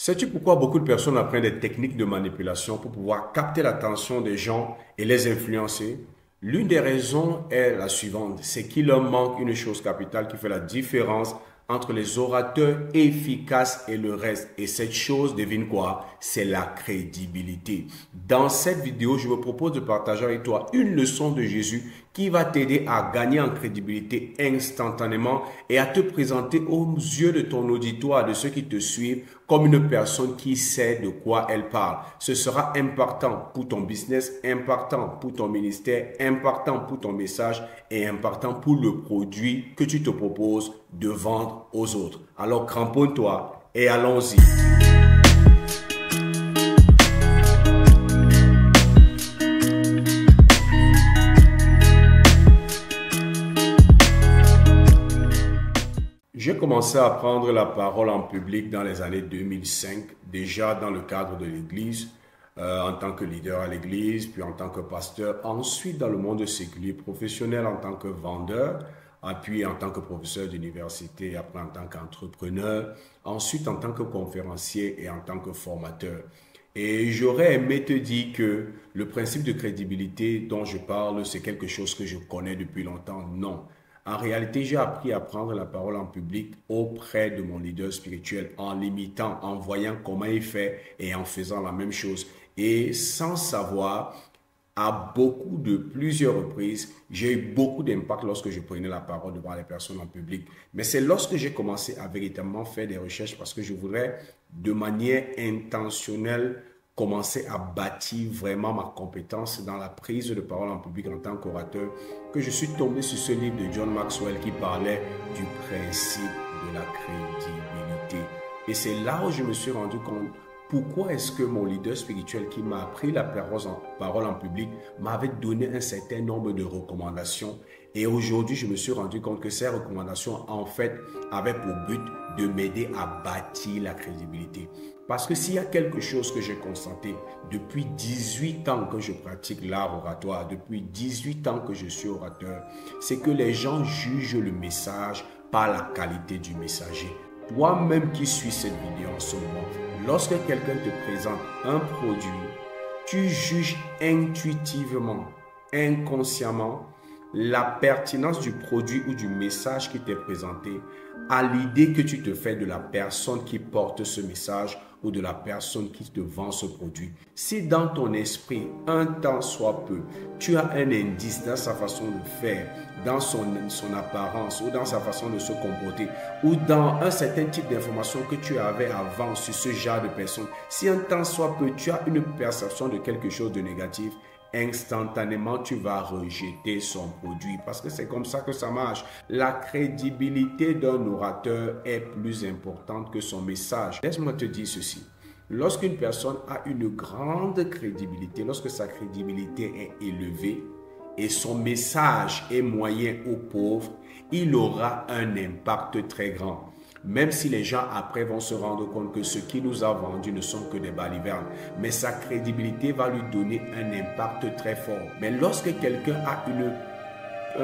Sais-tu pourquoi beaucoup de personnes apprennent des techniques de manipulation pour pouvoir capter l'attention des gens et les influencer? L'une des raisons est la suivante, c'est qu'il leur manque une chose capitale qui fait la différence entre les orateurs efficaces et le reste. Et cette chose, devine quoi? C'est la crédibilité. Dans cette vidéo, je me propose de partager avec toi une leçon de Jésus qui va t'aider à gagner en crédibilité instantanément et à te présenter aux yeux de ton auditoire, de ceux qui te suivent, comme une personne qui sait de quoi elle parle. Ce sera impactant pour ton business, impactant pour ton ministère, impactant pour ton message et impactant pour le produit que tu te proposes de vendre aux autres. Alors cramponne-toi et allons-y. J'ai commencé à prendre la parole en public dans les années 2005, déjà dans le cadre de l'Église, en tant que leader à l'Église, puis en tant que pasteur, ensuite dans le monde séculier professionnel en tant que vendeur, puis en tant que professeur d'université, après en tant qu'entrepreneur, ensuite en tant que conférencier et en tant que formateur. Et j'aurais aimé te dire que le principe de crédibilité dont je parle, c'est quelque chose que je connais depuis longtemps. Non. En réalité, j'ai appris à prendre la parole en public auprès de mon leader spirituel en l'imitant, en voyant comment il fait et en faisant la même chose. Et sans savoir, à plusieurs reprises, j'ai eu beaucoup d'impact lorsque je prenais la parole devant les personnes en public. Mais c'est lorsque j'ai commencé à véritablement faire des recherches parce que je voudrais de manière intentionnelle commencer à bâtir vraiment ma compétence dans la prise de parole en public en tant qu'orateur, que je suis tombé sur ce livre de John Maxwell qui parlait du principe de la crédibilité. Et c'est là où je me suis rendu compte pourquoi est-ce que mon leader spirituel qui m'a appris la parole en public m'avait donné un certain nombre de recommandations. Et aujourd'hui, je me suis rendu compte que ces recommandations, en fait, avaient pour but de m'aider à bâtir la crédibilité. Parce que s'il y a quelque chose que j'ai constaté depuis 18 ans que je pratique l'art oratoire, depuis 18 ans que je suis orateur, c'est que les gens jugent le message par la qualité du messager. Toi-même qui suis cette vidéo en ce moment, lorsque quelqu'un te présente un produit, tu juges intuitivement, inconsciemment, la pertinence du produit ou du message qui t'est présenté à l'idée que tu te fais de la personne qui porte ce message ou de la personne qui te vend ce produit. Si dans ton esprit, un tant soit peu, tu as un indice dans sa façon de faire, dans son apparence ou dans sa façon de se comporter ou dans un certain type d'information que tu avais avant sur ce genre de personne, si un tant soit peu, tu as une perception de quelque chose de négatif, instantanément, tu vas rejeter son produit parce que c'est comme ça que ça marche. La crédibilité d'un orateur est plus importante que son message. Laisse-moi te dire ceci. Lorsqu'une personne a une grande crédibilité, lorsque sa crédibilité est élevée et son message est moyen ou pauvre, il aura un impact très grand. Même si les gens après vont se rendre compte que ce qu'il nous a vendu ne sont que des balivernes, mais sa crédibilité va lui donner un impact très fort. Mais lorsque quelqu'un a une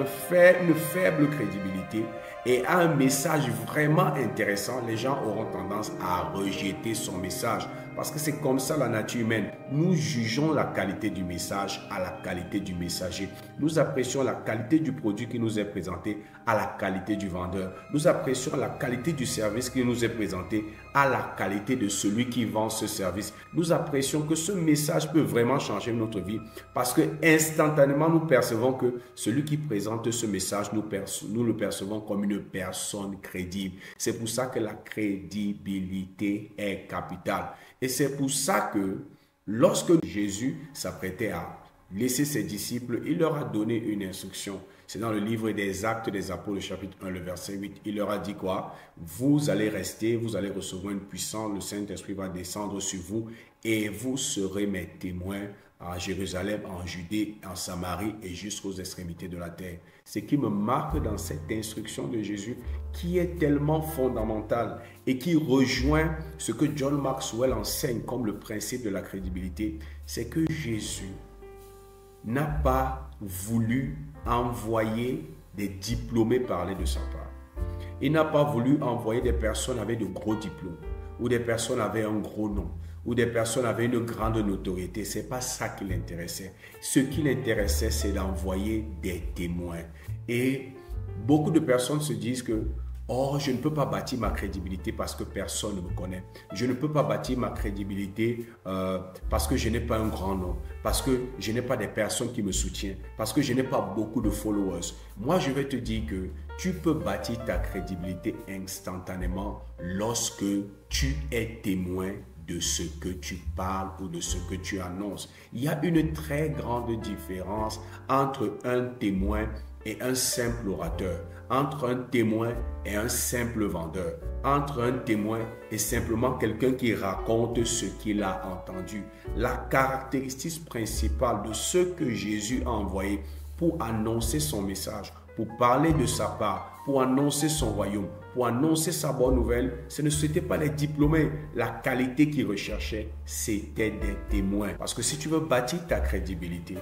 faible crédibilité et a un message vraiment intéressant, les gens auront tendance à rejeter son message. Parce que c'est comme ça la nature humaine. Nous jugeons la qualité du message à la qualité du messager. Nous apprécions la qualité du produit qui nous est présenté à la qualité du vendeur. Nous apprécions la qualité du service qui nous est présenté à la qualité de celui qui vend ce service. Nous apprécions que ce message peut vraiment changer notre vie parce que instantanément nous percevons que celui qui présente ce message, nous le percevons comme une personne crédible. C'est pour ça que la crédibilité est capitale. Et c'est pour ça que lorsque Jésus s'apprêtait à laisser ses disciples, il leur a donné une instruction. C'est dans le livre des Actes des Apôtres, chapitre 1, le verset 8. Il leur a dit quoi? Vous allez rester, vous allez recevoir une puissance, le Saint-Esprit va descendre sur vous et vous serez mes témoins à Jérusalem, en Judée, en Samarie et jusqu'aux extrémités de la terre. Ce qui me marque dans cette instruction de Jésus, qui est tellement fondamentale et qui rejoint ce que John Maxwell enseigne comme le principe de la crédibilité, c'est que Jésus n'a pas voulu envoyer des diplômés parler de sa part. Il n'a pas voulu envoyer des personnes avec de gros diplômes ou des personnes avaient un gros nom, ou des personnes avaient une grande notoriété. Ce n'est pas ça qui l'intéressait. Ce qui l'intéressait, c'est d'envoyer des témoins. Et beaucoup de personnes se disent que oh, je ne peux pas bâtir ma crédibilité parce que personne ne me connaît. Je ne peux pas bâtir ma crédibilité parce que je n'ai pas un grand nom, parce que je n'ai pas des personnes qui me soutiennent, parce que je n'ai pas beaucoup de followers. Moi, je vais te dire que tu peux bâtir ta crédibilité instantanément lorsque tu es témoin de ce que tu parles ou de ce que tu annonces. Il y a une très grande différence entre un témoin et un simple orateur, entre un témoin et un simple vendeur, entre un témoin et simplement quelqu'un qui raconte ce qu'il a entendu. La caractéristique principale de ce que Jésus a envoyé pour annoncer son message, pour parler de sa part, pour annoncer son royaume, pour annoncer sa bonne nouvelle, ce n'était pas les diplômés. La qualité qu'il recherchait, c'était des témoins. Parce que si tu veux bâtir ta crédibilité,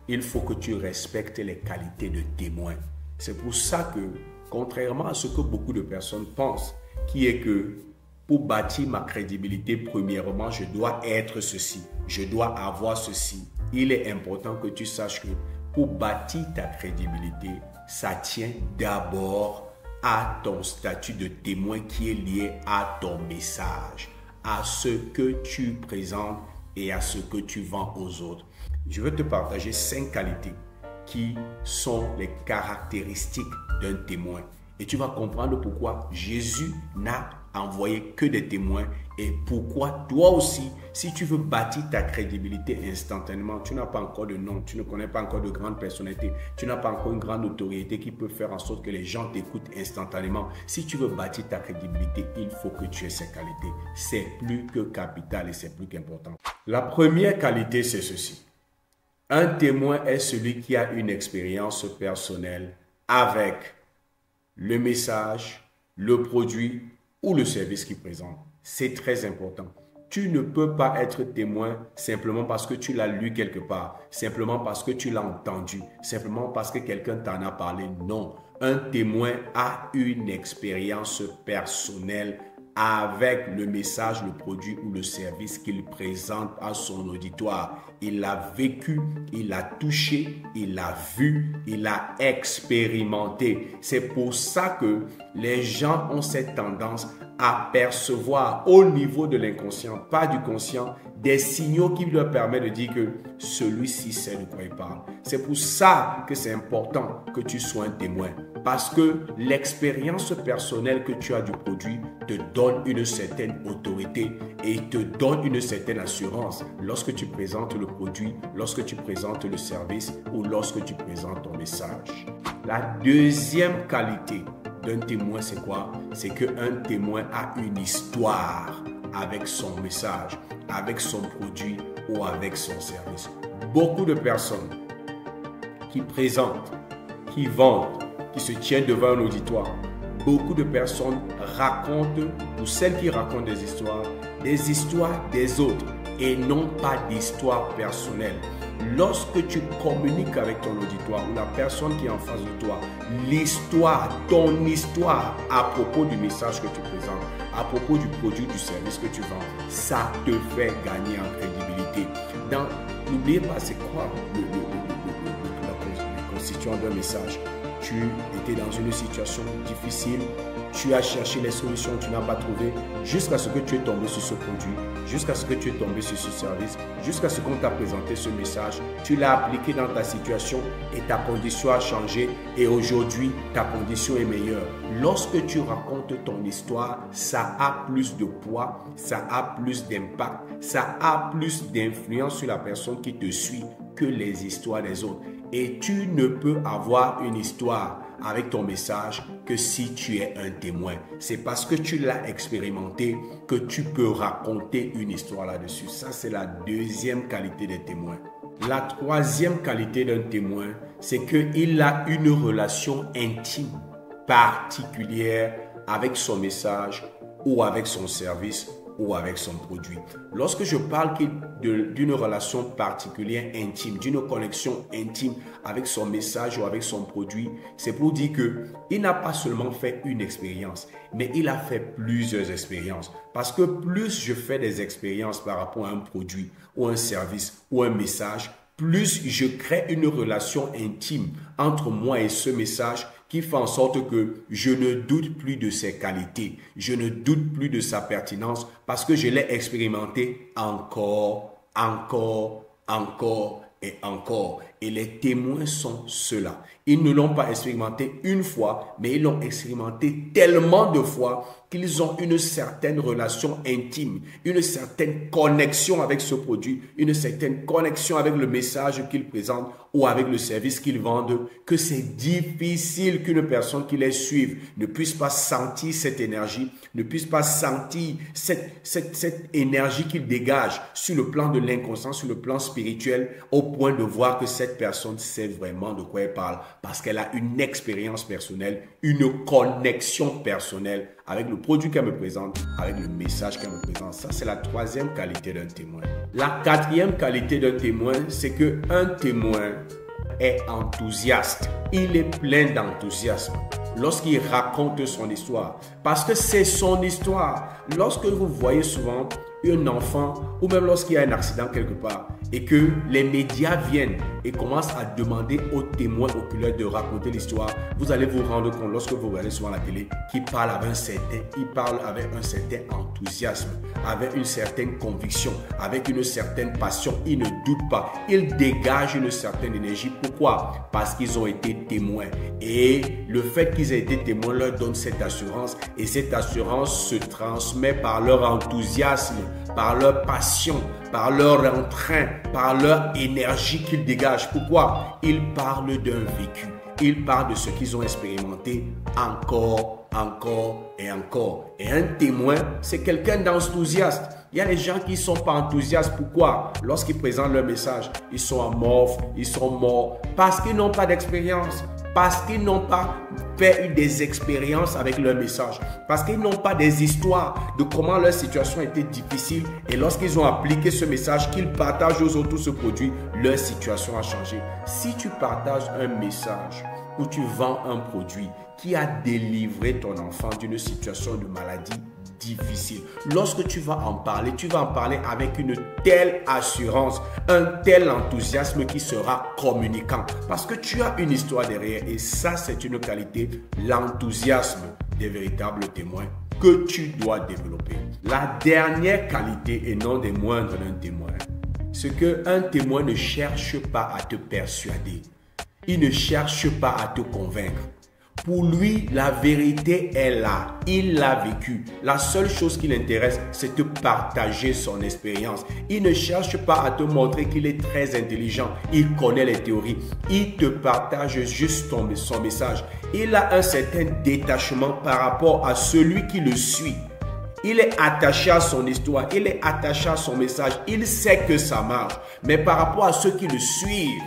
il faut que tu respectes les qualités de témoin. C'est pour ça que, contrairement à ce que beaucoup de personnes pensent, qui est que pour bâtir ma crédibilité, premièrement, je dois être ceci, je dois avoir ceci. Il est important que tu saches que pour bâtir ta crédibilité, ça tient d'abord à ton statut de témoin qui est lié à ton message, à ce que tu présentes et à ce que tu vends aux autres. Je vais te partager 5 qualités qui sont les caractéristiques d'un témoin. Et tu vas comprendre pourquoi Jésus n'a envoyé que des témoins et pourquoi toi aussi, si tu veux bâtir ta crédibilité instantanément, tu n'as pas encore de nom, tu ne connais pas encore de grande personnalité, tu n'as pas encore une grande autorité qui peut faire en sorte que les gens t'écoutent instantanément. Si tu veux bâtir ta crédibilité, il faut que tu aies ces qualités. C'est plus que capital et c'est plus qu'important. La première qualité, c'est ceci. Un témoin est celui qui a une expérience personnelle avec le message, le produit ou le service qu'il présente. C'est très important. Tu ne peux pas être témoin simplement parce que tu l'as lu quelque part, simplement parce que tu l'as entendu, simplement parce que quelqu'un t'en a parlé. Non, un témoin a une expérience personnelle avec le message, le produit ou le service qu'il présente à son auditoire. Il l'a vécu, il l'a touché, il l'a vu, il l'a expérimenté. C'est pour ça que les gens ont cette tendance à percevoir au niveau de l'inconscient, pas du conscient, des signaux qui leur permettent de dire que celui-ci sait de quoi il parle. C'est pour ça que c'est important que tu sois un témoin. Parce que l'expérience personnelle que tu as du produit te donne une certaine autorité et te donne une certaine assurance lorsque tu présentes le produit, lorsque tu présentes le service ou lorsque tu présentes ton message. La deuxième qualité d'un témoin, c'est quoi? C'est qu'un témoin a une histoire avec son message, avec son produit ou avec son service. Beaucoup de personnes qui présentent, qui vendent, qui se tiennent devant un auditoire, beaucoup de personnes racontent, ou celles qui racontent des histoires des autres et non pas d'histoire personnelle. Lorsque tu communiques avec ton auditoire ou la personne qui est en face de toi, l'histoire, ton histoire à propos du message que tu présentes, à propos du produit, du service que tu vends, ça te fait gagner en crédibilité. N'oubliez pas, c'est quoi le constituant d'un message? Tu étais dans une situation difficile, tu as cherché les solutions, tu n'as pas trouvé, jusqu'à ce que tu es tombé sur ce produit, jusqu'à ce que tu es tombé sur ce service, jusqu'à ce qu'on t'a présenté ce message, tu l'as appliqué dans ta situation et ta condition a changé et aujourd'hui, ta condition est meilleure. Lorsque tu racontes ton histoire, ça a plus de poids, ça a plus d'impact, ça a plus d'influence sur la personne qui te suit que les histoires des autres. Et tu ne peux avoir une histoire avec ton message que si tu es un témoin. C'est parce que tu l'as expérimenté que tu peux raconter une histoire là-dessus. Ça, c'est la deuxième qualité des témoins. La troisième qualité d'un témoin, c'est qu'il a une relation intime, particulière avec son message ou avec son service ou avec son produit. Lorsque je parle d'une relation particulière, intime, d'une connexion intime avec son message ou avec son produit, c'est pour dire qu'il n'a pas seulement fait une expérience, mais il a fait plusieurs expériences. Parce que plus je fais des expériences par rapport à un produit ou un service ou un message, plus je crée une relation intime entre moi et ce message qui fait en sorte que je ne doute plus de ses qualités, je ne doute plus de sa pertinence parce que je l'ai expérimenté encore et encore. Et les témoins sont ceux-là. Ils ne l'ont pas expérimenté une fois, mais ils l'ont expérimenté tellement de fois qu'ils ont une certaine relation intime, une certaine connexion avec ce produit, une certaine connexion avec le message qu'ils présentent ou avec le service qu'ils vendent, que c'est difficile qu'une personne qui les suive ne puisse pas sentir cette énergie, ne puisse pas sentir cette énergie qu'ils dégagent sur le plan de l'inconscient, sur le plan spirituel, au point de voir que cette personne sait vraiment de quoi elle parle, parce qu'elle a une expérience personnelle, une connexion personnelle avec le produit qu'elle me présente, avec le message qu'elle me présente. Ça, c'est la troisième qualité d'un témoin. La quatrième qualité d'un témoin, c'est qu'un témoin est enthousiaste. Il est plein d'enthousiasme lorsqu'il raconte son histoire, parce que c'est son histoire. Lorsque vous voyez souvent un enfant, ou même lorsqu'il y a un accident quelque part, et que les médias viennent et commencent à demander aux témoins oculaires de raconter l'histoire, vous allez vous rendre compte, lorsque vous regardez souvent la télé, qu'il parle avec un certain enthousiasme, avec une certaine conviction, avec une certaine passion. Il ne doute pas, il dégage une certaine énergie. Pourquoi? Parce qu'ils ont été témoins. Et le fait qu'ils aient été témoins leur donne cette assurance, et cette assurance se transmet par leur enthousiasme, par leur passion, par leur entrain, par leur énergie qu'ils dégagent. Pourquoi? Ils parlent d'un vécu. Ils parlent de ce qu'ils ont expérimenté encore et encore. Et un témoin, c'est quelqu'un d'enthousiaste. Il y a des gens qui ne sont pas enthousiastes. Pourquoi? Lorsqu'ils présentent leur message, ils sont amorphes, ils sont morts, parce qu'ils n'ont pas d'expérience, parce qu'ils n'ont pas fait des expériences avec leur message, parce qu'ils n'ont pas des histoires de comment leur situation était difficile, et lorsqu'ils ont appliqué ce message qu'ils partagent aux autres, ce produit, leur situation a changé. Si tu partages un message ou tu vends un produit qui a délivré ton enfant d'une situation de maladie difficile, lorsque tu vas en parler avec une telle assurance, un tel enthousiasme qui sera communicant, parce que tu as une histoire derrière, et ça c'est une qualité, l'enthousiasme des véritables témoins que tu dois développer. La dernière qualité, et non des moindres d'un témoin, c'est qu'un témoin ne cherche pas à te persuader, il ne cherche pas à te convaincre. Pour lui, la vérité est là. Il l'a vécu. La seule chose qui l'intéresse, c'est de partager son expérience. Il ne cherche pas à te montrer qu'il est très intelligent. Il connaît les théories. Il te partage juste son message. Il a un certain détachement par rapport à celui qui le suit. Il est attaché à son histoire. Il est attaché à son message. Il sait que ça marche. Mais par rapport à ceux qui le suivent,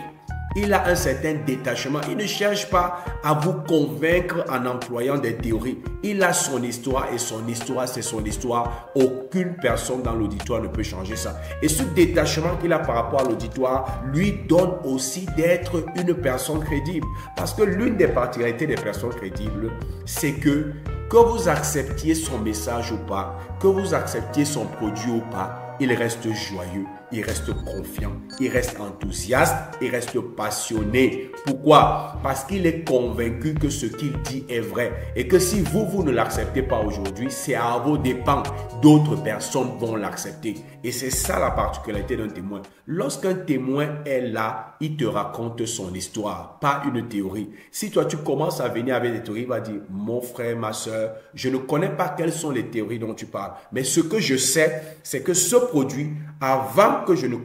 il a un certain détachement. Il ne cherche pas à vous convaincre en employant des théories. Il a son histoire, et son histoire, c'est son histoire. Aucune personne dans l'auditoire ne peut changer ça. Et ce détachement qu'il a par rapport à l'auditoire lui donne aussi d'être une personne crédible. Parce que l'une des particularités des personnes crédibles, c'est que vous acceptiez son message ou pas, que vous acceptiez son produit ou pas, il reste joyeux, il reste confiant, il reste enthousiaste, il reste passionné. Pourquoi? Parce qu'il est convaincu que ce qu'il dit est vrai, et que si vous ne l'acceptez pas aujourd'hui, c'est à vos dépens. D'autres personnes vont l'accepter. Et c'est ça la particularité d'un témoin. Lorsqu'un témoin est là, il te raconte son histoire, pas une théorie. Si toi tu commences à venir avec des théories, il va dire: mon frère, ma soeur, je ne connais pas quelles sont les théories dont tu parles, mais ce que je sais, c'est que ce produit Avant que je ne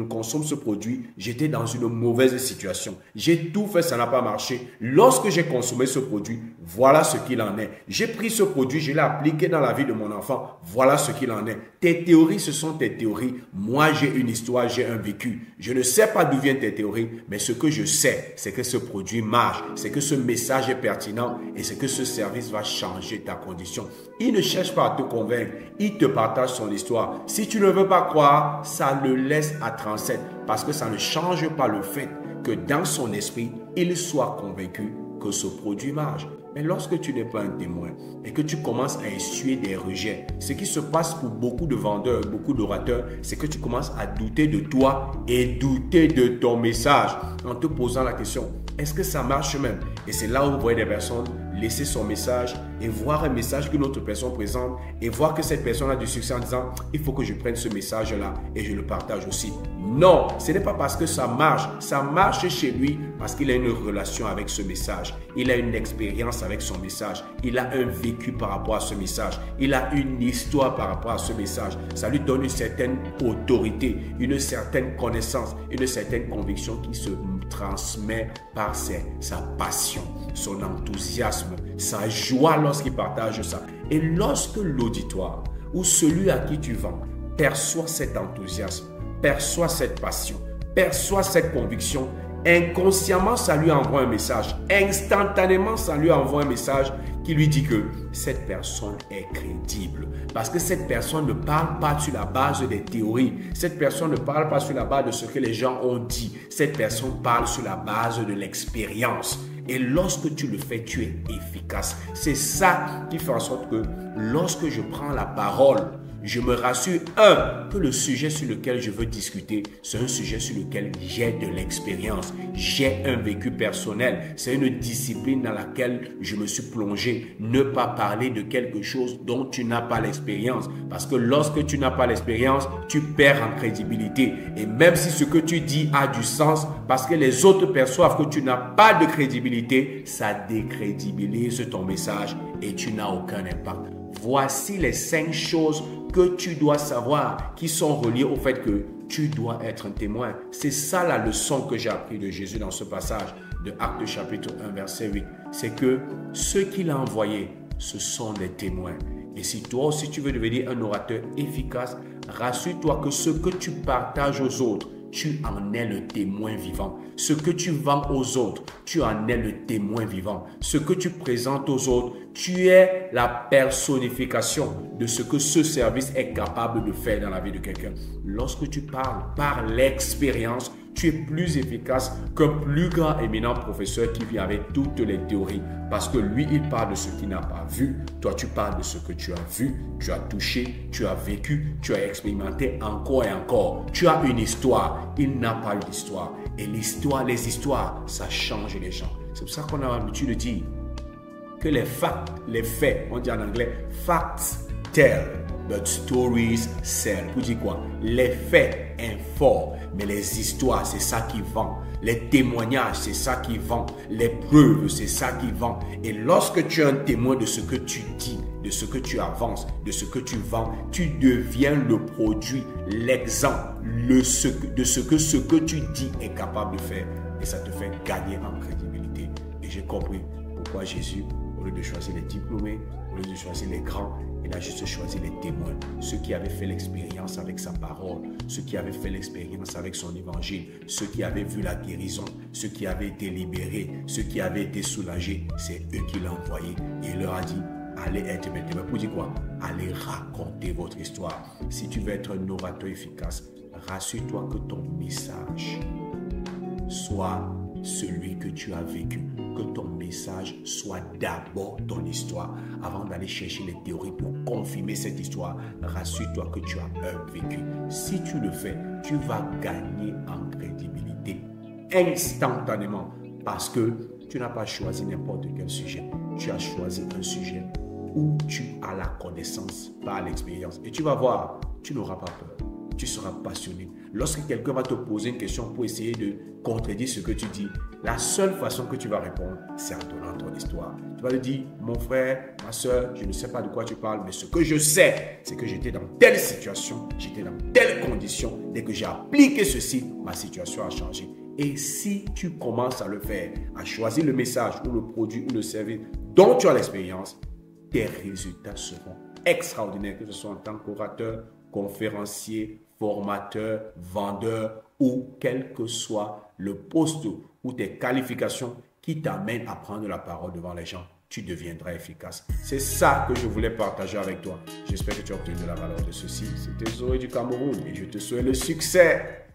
consomme ce produit, j'étais dans une mauvaise situation. J'ai tout fait, ça n'a pas marché. Lorsque j'ai consommé ce produit, voilà ce qu'il en est. J'ai pris ce produit, je l'ai appliqué dans la vie de mon enfant, voilà ce qu'il en est. Tes théories, ce sont tes théories. Moi, j'ai une histoire, j'ai un vécu. Je ne sais pas d'où viennent tes théories, mais ce que je sais, c'est que ce produit marche, c'est que ce message est pertinent et c'est que ce service va changer ta condition. Il ne cherche pas à te convaincre, il te partage son histoire. Si tu ne veux pas croire, ça le laisse à 37 parce que ça ne change pas le fait que dans son esprit, il soit convaincu que ce produit marche. Mais lorsque tu n'es pas un témoin et que tu commences à essuyer des rejets, ce qui se passe pour beaucoup de vendeurs, beaucoup d'orateurs, c'est que tu commences à douter de toi et douter de ton message en te posant la question, est-ce que ça marche même? Et c'est là où vous voyez des personnes laisser son message et voir un message qu'une autre personne présente et voir que cette personne a du succès en disant, il faut que je prenne ce message-là et je le partage aussi. Non, ce n'est pas parce que ça marche chez lui parce qu'il a une relation avec ce message, il a une expérience avec son message, il a un vécu par rapport à ce message, il a une histoire par rapport à ce message. Ça lui donne une certaine autorité, une certaine connaissance, une certaine conviction qui se transmet par sa passion, son enthousiasme, sa joie lorsqu'il partage ça. Et lorsque l'auditoire ou celui à qui tu vends perçoit cet enthousiasme, perçoit cette passion, perçoit cette conviction, inconsciemment, ça lui envoie un message. Instantanément, ça lui envoie un message qui lui dit que cette personne est crédible. Parce que cette personne ne parle pas sur la base des théories. Cette personne ne parle pas sur la base de ce que les gens ont dit. Cette personne parle sur la base de l'expérience. Et lorsque tu le fais, tu es efficace. C'est ça qui fait en sorte que lorsque je prends la parole, je me rassure, que le sujet sur lequel je veux discuter, c'est un sujet sur lequel j'ai de l'expérience, j'ai un vécu personnel, c'est une discipline dans laquelle je me suis plongé. Ne pas parler de quelque chose dont tu n'as pas l'expérience, parce que lorsque tu n'as pas l'expérience, tu perds en crédibilité. Et même si ce que tu dis a du sens, parce que les autres perçoivent que tu n'as pas de crédibilité, ça décrédibilise ton message et tu n'as aucun impact. Voici les 5 choses que tu dois savoir qui sont reliées au fait que tu dois être un témoin. C'est ça la leçon que j'ai appris de Jésus dans ce passage de Actes chapitre 1 verset 8. C'est que ceux qu'il a envoyés, ce sont des témoins. Et si toi aussi tu veux devenir un orateur efficace, rassure-toi que ce que tu partages aux autres, tu en es le témoin vivant. Ce que tu vends aux autres, tu en es le témoin vivant. Ce que tu présentes aux autres, tu es la personnification de ce que ce service est capable de faire dans la vie de quelqu'un. Lorsque tu parles par l'expérience, tu es plus efficace qu'un plus grand éminent professeur qui vient avec toutes les théories. Parce que lui, il parle de ce qu'il n'a pas vu. Toi, tu parles de ce que tu as vu, tu as touché, tu as vécu, tu as expérimenté encore et encore. Tu as une histoire. Il n'a pas eu d'histoire. Et l'histoire, les histoires, ça change les gens. C'est pour ça qu'on a l'habitude de dire que les faits, on dit en anglais, facts tell, but stories sell. Vous dites quoi? Les faits informent, mais les histoires, c'est ça qui vend. Les témoignages, c'est ça qui vend. Les preuves, c'est ça qui vend. Et lorsque tu es un témoin de ce que tu dis, de ce que tu avances, de ce que tu vends, tu deviens le produit, l'exemple, de ce que tu dis est capable de faire. Et ça te fait gagner en crédibilité. Et j'ai compris pourquoi Jésus, au lieu de choisir les diplômés, au lieu de choisir les grands, il a juste choisi les témoins, ceux qui avaient fait l'expérience avec sa parole, ceux qui avaient fait l'expérience avec son évangile, ceux qui avaient vu la guérison, ceux qui avaient été libérés, ceux qui avaient été soulagés. C'est eux qui l'ont envoyé et il leur a dit, allez être mes témoins. Pour dire quoi? Allez raconter votre histoire. Si tu veux être un orateur efficace, rassure-toi que ton message soit celui que tu as vécu, que ton message soit d'abord ton histoire. Avant d'aller chercher les théories pour confirmer cette histoire, rassure-toi que tu as un vécu. Si tu le fais, tu vas gagner en crédibilité instantanément parce que tu n'as pas choisi n'importe quel sujet. Tu as choisi un sujet où tu as la connaissance par l'expérience. Et tu vas voir, tu n'auras pas peur. tu seras passionné. Lorsque quelqu'un va te poser une question pour essayer de contredire ce que tu dis, la seule façon que tu vas répondre, c'est en donnant ton histoire. Tu vas lui dire, mon frère, ma soeur, je ne sais pas de quoi tu parles, mais ce que je sais, c'est que j'étais dans telle situation, j'étais dans telle condition. Dès que j'ai appliqué ceci, ma situation a changé. Et si tu commences à le faire, à choisir le message ou le produit ou le service dont tu as l'expérience, tes résultats seront extraordinaires, que ce soit en tant qu'orateur, conférencier, formateur, vendeur ou quel que soit le poste ou tes qualifications qui t'amènent à prendre la parole devant les gens, tu deviendras efficace. C'est ça que je voulais partager avec toi. J'espère que tu as obtenu de la valeur de ceci. C'était Zoé du Cameroun et je te souhaite le succès.